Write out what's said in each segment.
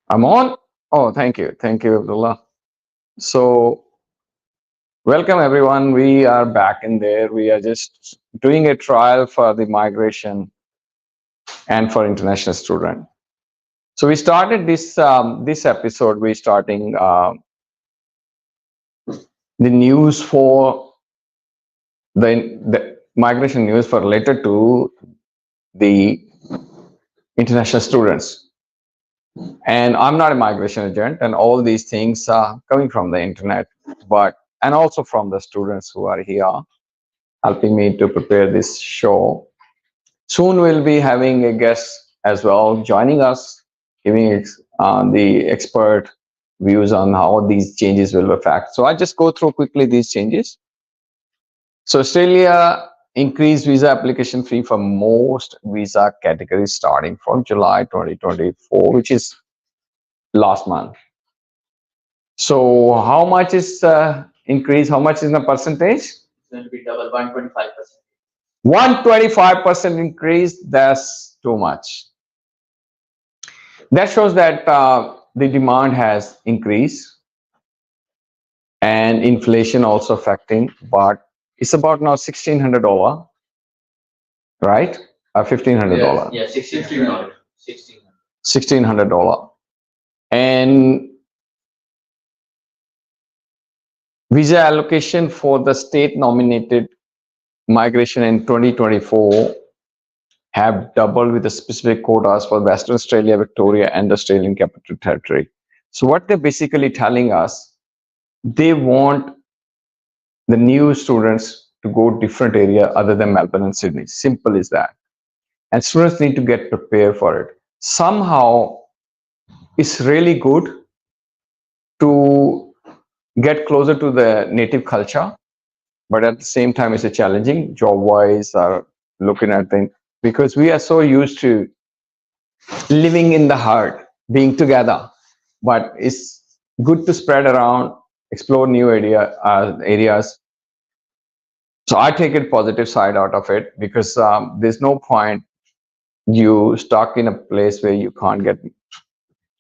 I'm on. Oh, thank you. Thank you, Abdullah. So, welcome everyone. We are back in there. We are just doing a trial for the migration and for international student. So, we started this episode. We're starting the news for the migration news for related to the international students. And I'm not a migration agent, and all these things are coming from the internet, but and also from the students who are here helping me to prepare this show. Soon we'll be having a guest as well joining us, giving the expert views on how these changes will affect. So I just go through quickly these changes. So Australia increased visa application fee for most visa categories starting from July 2024, which is last month. So how much is increase? How much is the percentage? It's going to be double 125%. 125% increase. That's too much. That shows that the demand has increased and inflation also affecting. But it's about now $1,600, right? $1,500. Yeah, 1600. $1,600. And visa allocation for the state nominated migration in 2024 have doubled with the specific quotas for Western Australia, Victoria, and the Australian Capital Territory. So what they're basically telling us, they want the new students to go different area other than Melbourne and Sydney. Simple as that. And students need to get prepared for it. Somehow, it's really good to get closer to the native culture, but at the same time, it's a challenging job-wise or looking at things because we are so used to living in the heart, being together. But it's good to spread around, explore new areas. So I take it positive side out of it because there's no point you stuck in a place where you can't get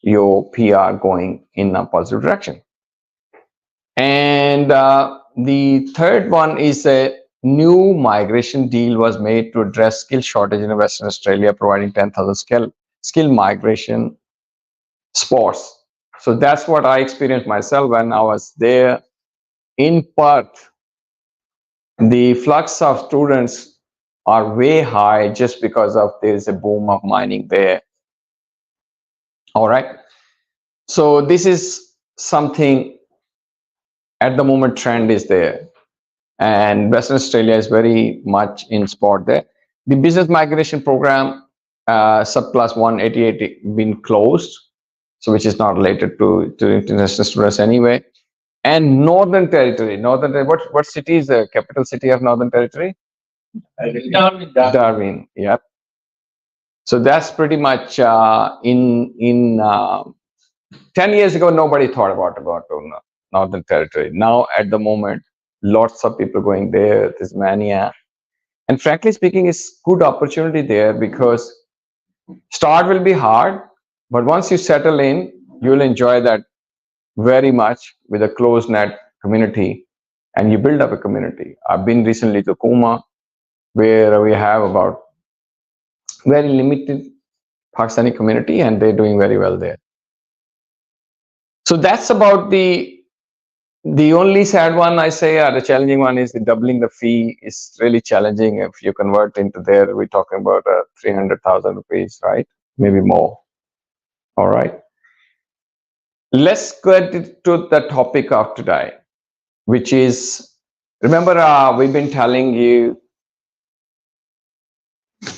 your PR going in a positive direction. And the third one is a new migration deal was made to address skill shortage in Western Australia, providing 10,000 skill migration spots. So that's what I experienced myself when I was there in Perth. The flux of students are way high just because of there is a boom of mining there. All right. So this is something at the moment trend is there. And Western Australia is very much in spot there. The business migration program, subclass 188 been closed, so which is not related to international students anyway. And Northern Territory, what city is the capital city of Northern Territory? Darwin, yeah. So that's pretty much in 10 years ago, nobody thought about Northern Territory. Now, at the moment, lots of people going there, Tasmania. And frankly speaking, it's good opportunity there because start will be hard, but once you settle in, you'll enjoy that very much with a close net community and you build up a community. I've been recently to Kuma, where we have about very limited Pakistani community and they're doing very well there. So that's about the only sad one I say, or the challenging one, is the doubling the fee is really challenging. If you convert into there, we're talking about 300,000 rupees, right? Maybe more. All right. Let's get to the topic of today, which is, remember, we've been telling you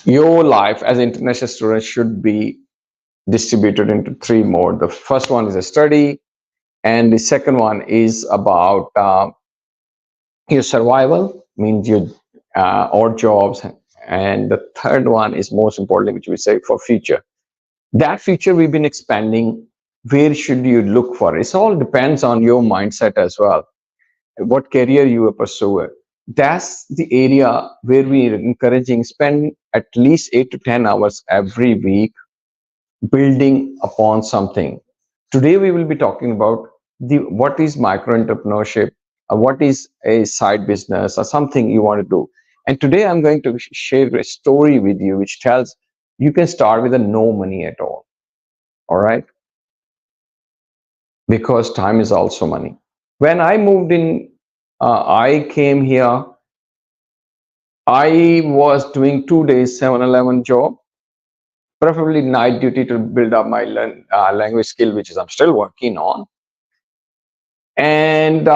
your life as an international student should be distributed into three modes. The first one is a study, and the second one is about your survival, means your odd jobs, and the third one is most importantly, which we say for future. That future we've been expanding. Where should you look for? It all depends on your mindset as well. What career you pursue. That's the area where we're encouraging spend at least 8 to 10 hours every week building upon something. Today we will be talking about what is micro entrepreneurship, what is a side business or something you want to do. And today I'm going to share a story with you which tells you can start with a no money at all right? Because time is also money. When I moved in, I came here, I was doing 2 days 7-Eleven job, preferably night duty to build up my language skill, which is I'm still working on. And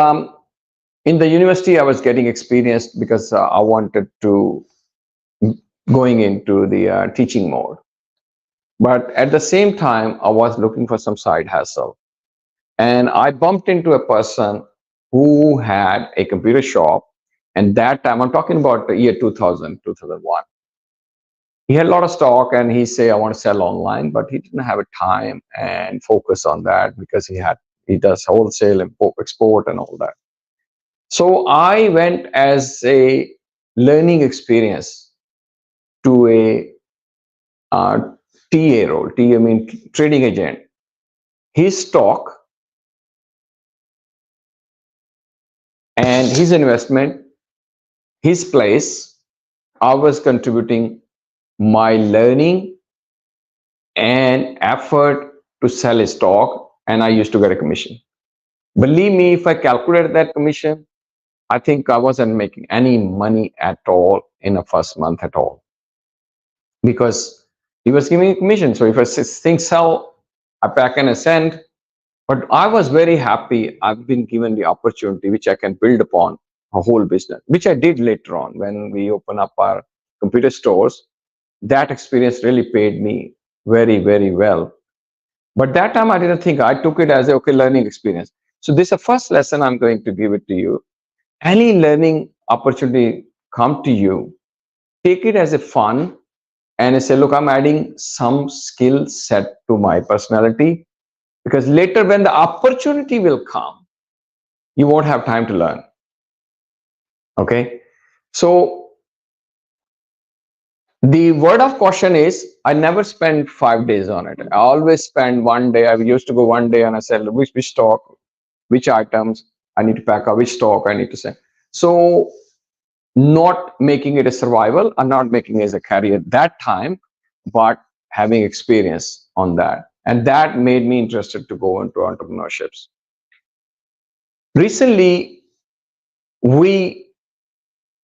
in the university, I was getting experience because I wanted to going into the teaching mode. But at the same time, I was looking for some side hustle. And I bumped into a person who had a computer shop. And that time, I'm talking about the year 2000, 2001. He had a lot of stock and he say, I want to sell online, but he didn't have a time and focus on that because he does wholesale and export and all that. So I went as a learning experience to a TA role. TA mean trading agent. His stock and his investment, his place, I was contributing my learning and effort to sell his stock, and I used to get a commission. Believe me, if I calculated that commission, I think I wasn't making any money at all in the first month at all, because he was giving me commission. So if I think sell, I pack and I send. But I was very happy. I've been given the opportunity which I can build upon a whole business, which I did later on when we open up our computer stores. That experience really paid me very, very well. But that time I didn't think. I took it as a learning experience. So this is the first lesson I'm going to give it to you. Any learning opportunity come to you, take it as a fun and say, look, I'm adding some skill set to my personality, because later when the opportunity will come, you won't have time to learn. Okay. So the word of caution is I never spend 5 days on it. I always spend one day. I used to go one day and I said, which stock, which items I need to pack up, which stock I need to send. So not making it a survival and not making it as a career that time, but having experience on that. And that made me interested to go into entrepreneurships. Recently, we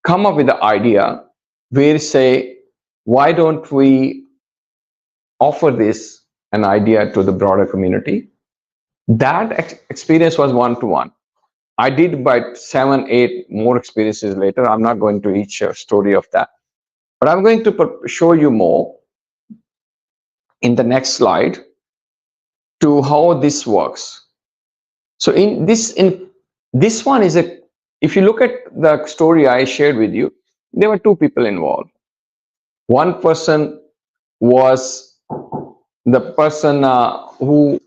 come up with the idea where say, why don't we offer this an idea to the broader community? That experience was one-to-one. I did about 7, 8 more experiences later. I'm not going to each story of that, but I'm going to show you more in the next slide to how this works. So in this one is a, if you look at the story I shared with you, there were 2 people involved. One person was the person who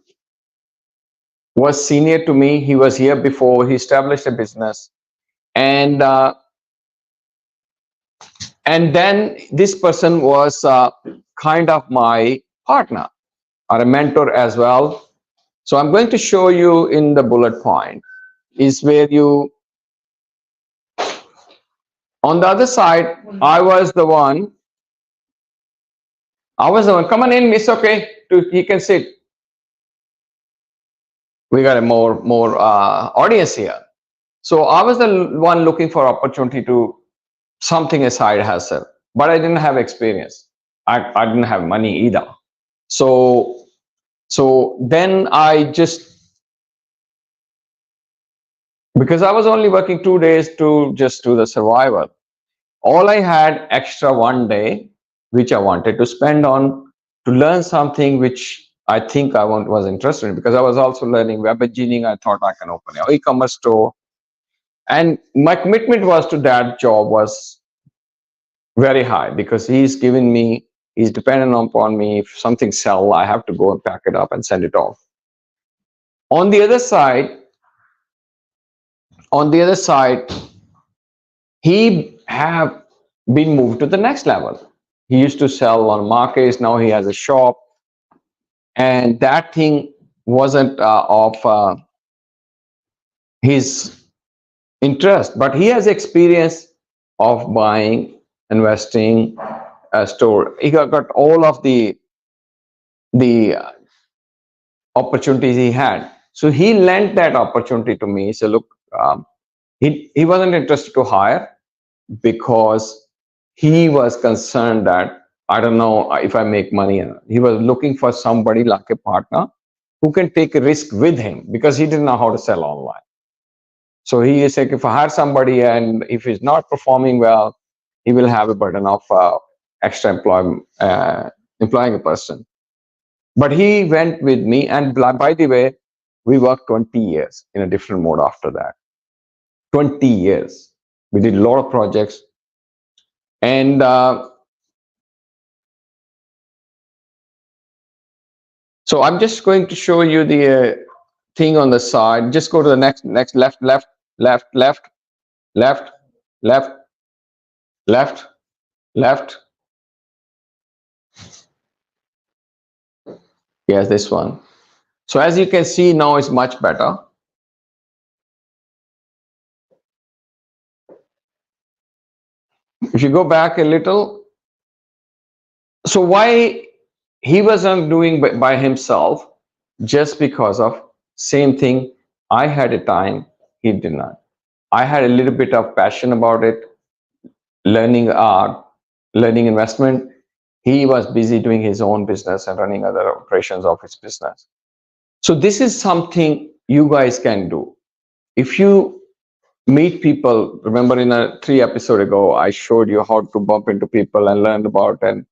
was senior to me. He was here before. He established a business, and then this person was kind of my partner or a mentor as well. So I'm going to show you in the bullet point is where you, on the other side, I was the one. Come on in, it's okay. He can sit. We got a more audience here. So I was the one looking for opportunity to something a side hustle, but I didn't have experience. I didn't have money either. So then I just, because I was only working 2 days to just do the survival, all I had extra one day, which I wanted to spend on to learn something which I think I was interested in, because I was also learning web engineering. I thought I can open an e-commerce store, and my commitment was to that job was very high because he's dependent upon me. If something sells, I have to go and pack it up and send it off. On the other side, he have been moved to the next level. He used to sell on markets. Now he has a shop, and that thing wasn't of his interest, but he has experience of buying, investing, store. He got all of the opportunities he had. So he lent that opportunity to me. So look, he wasn't interested to hire because he was concerned that I don't know if I make money. He was looking for somebody like a partner who can take a risk with him because he didn't know how to sell online. So he is like, if I hire somebody and if he's not performing well, he will have a burden of extra employing a person. But he went with me, and by the way, we worked 20 years in a different mode after that. 20 years. We did a lot of projects. And so I'm just going to show you the thing on the side. Just go to the next, left, left, left, left, left, left, left, left. Yes, this one. So as you can see now, it's much better. If you go back a little, so why he wasn't doing by himself? Just because of same thing. I had a time, he did not. I had a little bit of passion about it, learning art, learning investment. He was busy doing his own business and running other operations of his business. So this is something you guys can do. If you meet people, remember in a 3 episode ago, I showed you how to bump into people and learn about and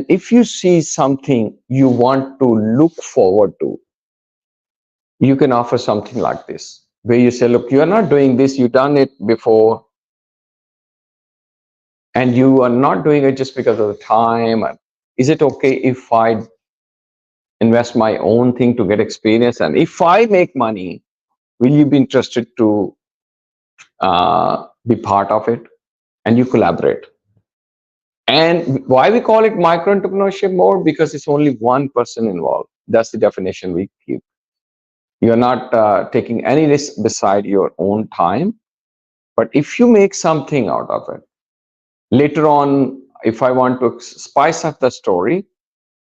if you see something you want to look forward to, you can offer something like this, where you say, look, you are not doing this, you've done it before, and you are not doing it just because of the time. Is it okay if I invest my own thing to get experience? And if I make money, will you be interested to be part of it? And you collaborate. And why we call it micro entrepreneurship mode? Because it's only one person involved. That's the definition we give. You're not taking any risk beside your own time. But if you make something out of it, later on, if I want to spice up the story,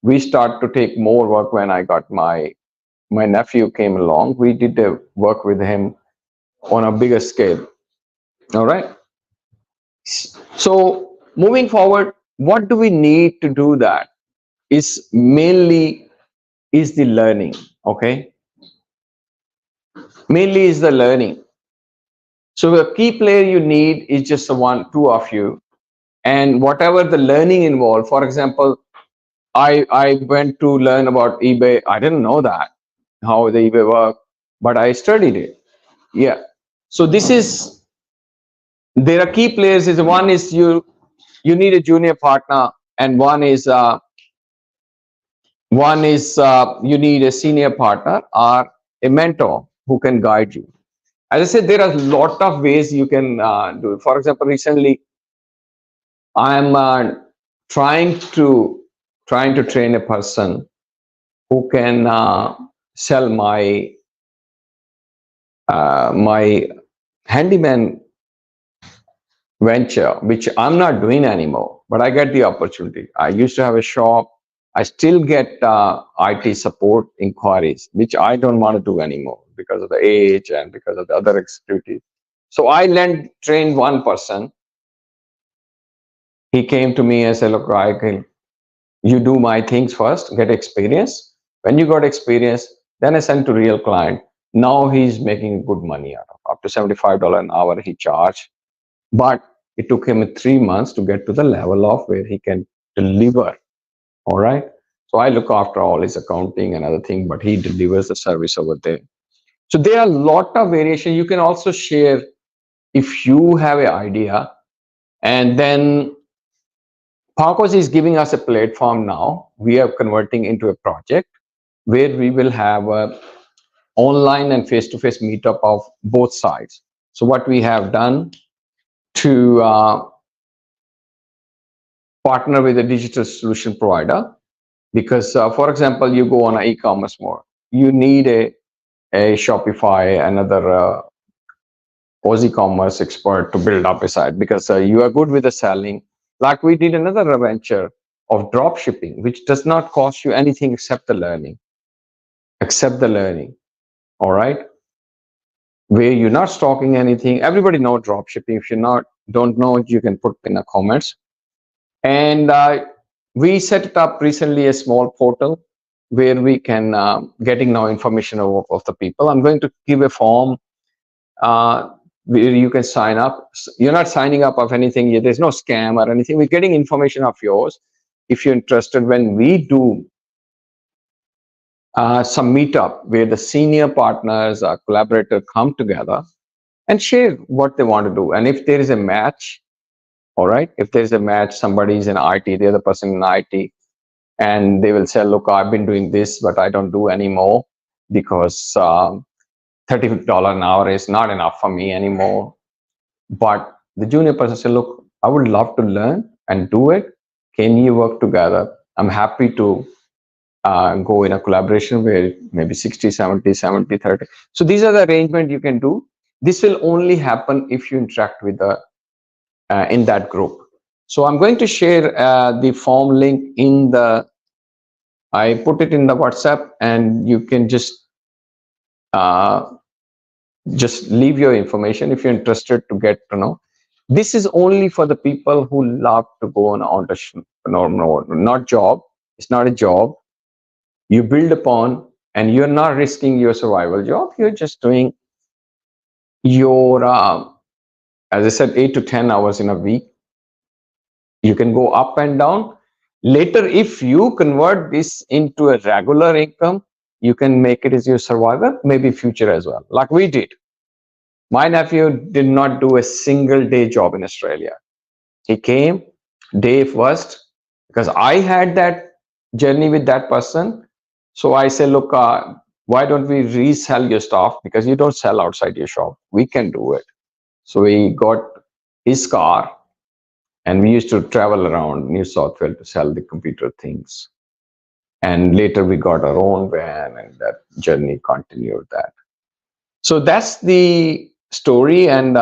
we start to take more work. When I got my nephew came along, we did the work with him on a bigger scale. All right. So moving forward, what do we need to do that? Is mainly is the learning. Okay. Mainly is the learning. So a key player you need is just the one, two of you, and whatever the learning involved. For example, I went to learn about eBay. I didn't know that how the eBay work, but I studied it. Yeah. So this is, there are key players. Is one is you need a junior partner, and one is you need a senior partner or a mentor who can guide you. As I said, there are a lot of ways you can do it. For example, recently I'm trying to train a person who can sell my my handyman venture, which I'm not doing anymore, but I get the opportunity. I used to have a shop. I still get IT support inquiries, which I don't want to do anymore because of the age and because of the other activities. So I trained one person. He came to me and said, look, you do my things first, get experience. When you got experience, then I send to real client. Now he's making good money out of up to $75 an hour he charged. But it took him 3 months to get to the level of where he can deliver. All right. So I look after all his accounting and other thing, but he delivers the service over there. So there are a lot of variation. You can also share if you have an idea, and then Parkos is giving us a platform now. We are converting into a project where we will have a online and face-to-face meetup of both sides. So what we have done to partner with a digital solution provider, because for example, you go on an e-commerce mode. you need a Shopify, another Aussie commerce expert to build up a site, because you are good with the selling. Like we did another venture of drop shipping, which does not cost you anything except the learning. Except the learning. All right. Where you're not stocking anything. Everybody know drop shipping. If you're not don't know it, you can put in the comments. And we set it up recently, a small portal where we can getting now information of the people. I'm going to give a form uh, where you can sign up. You're not signing up of anything. There's no scam or anything. We're getting information of yours. If you're interested, when we do some meetup where the senior partners or collaborators come together and share what they want to do. And if there is a match, all right, if there's a match, somebody is in IT, the other person in IT, and they will say, look, I've been doing this, but I don't do anymore because $30 an hour is not enough for me anymore. But the junior person said, look, I would love to learn and do it. Can you work together? I'm happy to go in a collaboration where maybe 60, 70, 70, 30. So these are the arrangement you can do. This will only happen if you interact with the in that group. So I'm going to share the form link in the, I put it in the WhatsApp, and you can uh, just leave your information if you're interested to get to know. This is only for the people who love to go on entrepreneur mode, not job. It's not a job. You build upon, and you're not risking your survival job. You're just doing your, as I said, 8 to 10 hours in a week. You can go up and down. Later, if you convert this into a regular income, you can make it as your survival, maybe future as well, like we did. My nephew did not do a single day job in Australia. He came day first because I had that journey with that person. So I said, look, why don't we resell your stuff? Because you don't sell outside your shop. We can do it. So we got his car, and we used to travel around New South Wales to sell the computer things. And later we got our own van, and that journey continued that. So that's the story, and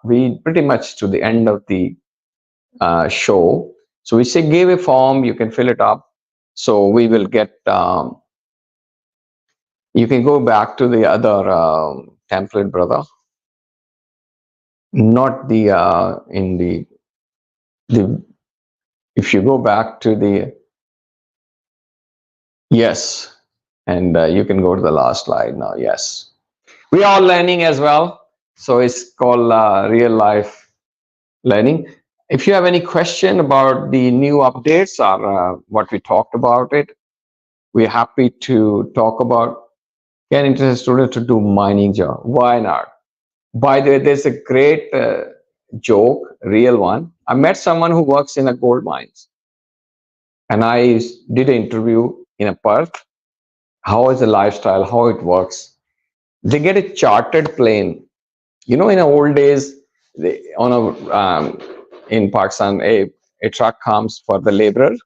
we pretty much to the end of the show. So we say give a form, you can fill it up. So we will get, you can go back to the other template, brother. Not the, in the, if you go back to the, yes, and you can go to the last slide now, yes. We are learning as well. So it's called real life learning. If you have any question about the new updates or what we talked about it, we're happy to talk about. Can interested students to do mining job? Why not? By the way, there's a great joke, real one. I met someone who works in a gold mines, and I did an interview in a Perth. How is the lifestyle? How it works? They get a chartered plane. You know, in the old days, on a in Pakistan, a truck comes for the laborer,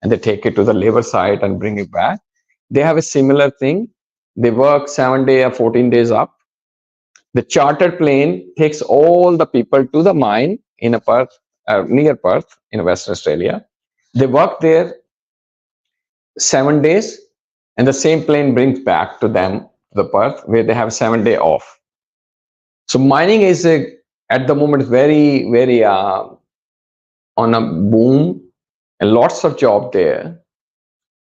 and they take it to the labor site and bring it back. They have a similar thing. They work 7 days or 14 days up. The chartered plane takes all the people to the mine in a Perth, near Perth in Western Australia. They work there 7 days, and the same plane brings back to them to the Perth, where they have 7 day off. So mining is at the moment very, very on a boom, and lots of job there.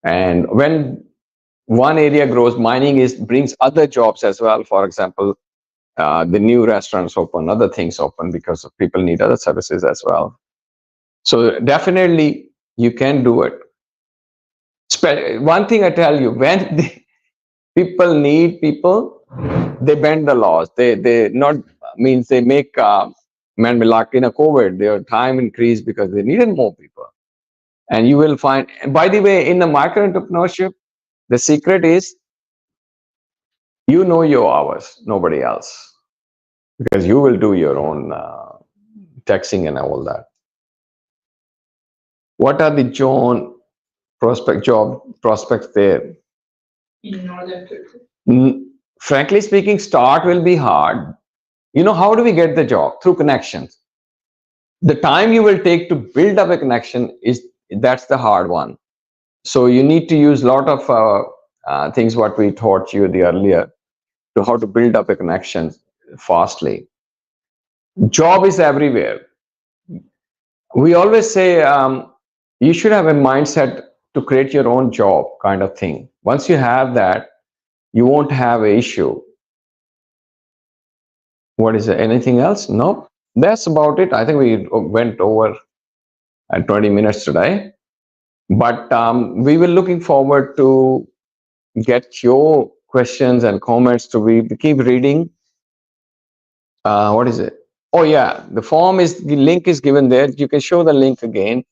And when one area grows, mining brings other jobs as well. For example, the new restaurants open, other things open because people need other services as well. So definitely you can do it. One thing I tell you, when people need people, they bend the laws. They not means they make man, like in a COVID, their time increased because they needed more people. And you will find, by the way, in the micro entrepreneurship, the secret is you know your hours, nobody else, because you will do your own taxing and all that. What are the job prospects there? In northern Turkey. Frankly speaking, start will be hard. How do we get the job? Through connections. The time you will take to build up a connection that's the hard one. So you need to use a lot of things what we taught you the earlier to how to build up a connection fastly. Job is everywhere. We always say you should have a mindset to create your own job kind of thing. Once you have that, you won't have an issue. What is it? Anything else? No, that's about it. I think we went over 20 minutes today, but we will looking forward to get your questions and comments. To we keep reading. What is it? Oh yeah, the link is given there. You can show the link again.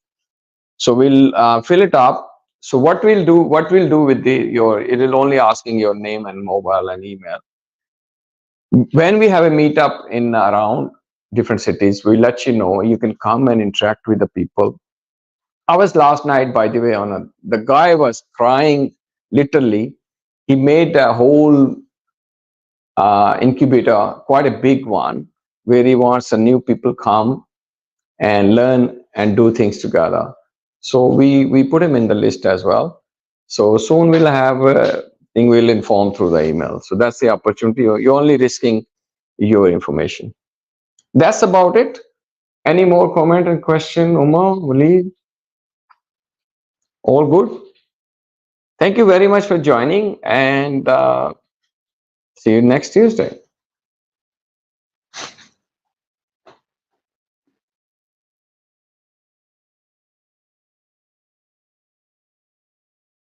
So we'll fill it up. So what we'll do with it will only asking your name and mobile and email. When we have a meetup in around different cities, we let you know. You can come and interact with the people. I was last night, by the way, the guy was crying literally. He made a whole incubator, quite a big one, where he wants the new people come and learn and do things together. So we put him in the list as well. So soon we'll have a thing we'll inform through the email. So that's the opportunity. You're only risking your information. That's about it. Any more comment and question, Uma, Walid? All good? Thank you very much for joining, and see you next Tuesday.